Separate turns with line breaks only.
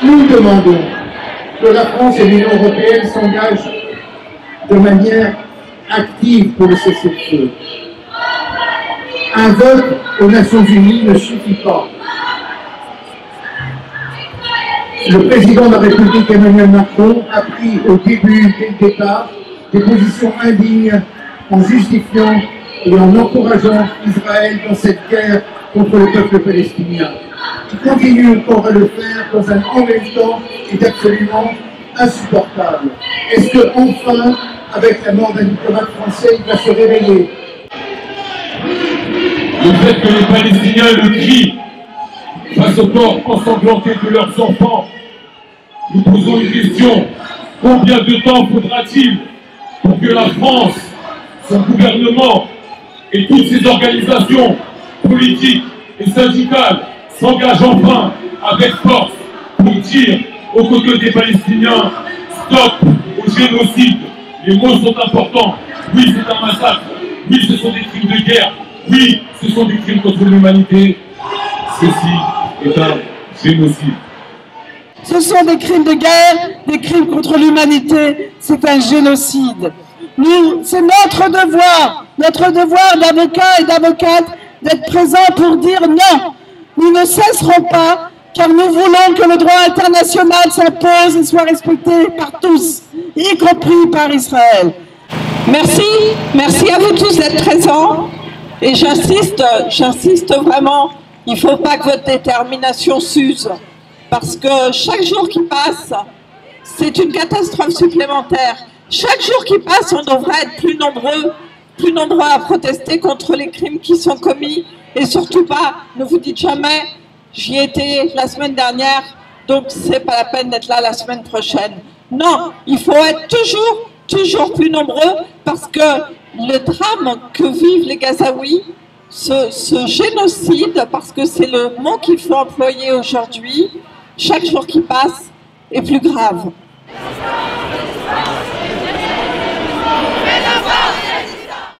Nous demandons que la France et l'Union européenne s'engagent de manière active pour le cessez-le-feu. Un vote aux Nations Unies ne suffit pas. Le président de la République Emmanuel Macron a pris au début, dès le départ, des positions indignes en justifiant et en encourageant Israël dans cette guerre contre le peuple palestinien. Il continue encore à le faire dans un en même temps qui est absolument insupportable. Est-ce que enfin, avec la mort d'un diplomate français, il va se réveiller?
Le fait que les Palestiniens le crient face au corps ensanglanté de leurs enfants, nous posons une question. Combien de temps faudra-t-il pour que la France, son gouvernement et toutes ses organisations politiques et syndicales s'engagent enfin avec force pour dire aux côtés des Palestiniens stop au génocide? Les mots sont importants. Oui, c'est un massacre. Oui, ce sont des crimes de guerre. Oui, ce sont des crimes contre l'humanité. Ceci est un génocide.
Ce sont des crimes de guerre, des crimes contre l'humanité, c'est un génocide. C'est notre devoir d'avocats et d'avocates d'être présents pour dire non. Nous ne cesserons pas, car nous voulons que le droit international s'impose et soit respecté par tous, y compris par Israël.
Merci à vous tous d'être présents. Et j'insiste vraiment, il ne faut pas que votre détermination s'use. Parce que chaque jour qui passe, c'est une catastrophe supplémentaire. Chaque jour qui passe, on devrait être plus nombreux à protester contre les crimes qui sont commis. Et surtout pas, ne vous dites jamais, j'y étais la semaine dernière, donc c'est pas la peine d'être là la semaine prochaine. Non, il faut être toujours plus nombreux, parce que le drame que vivent les Gazaouis, ce génocide, parce que c'est le mot qu'il faut employer aujourd'hui, chaque jour qui passe est plus grave.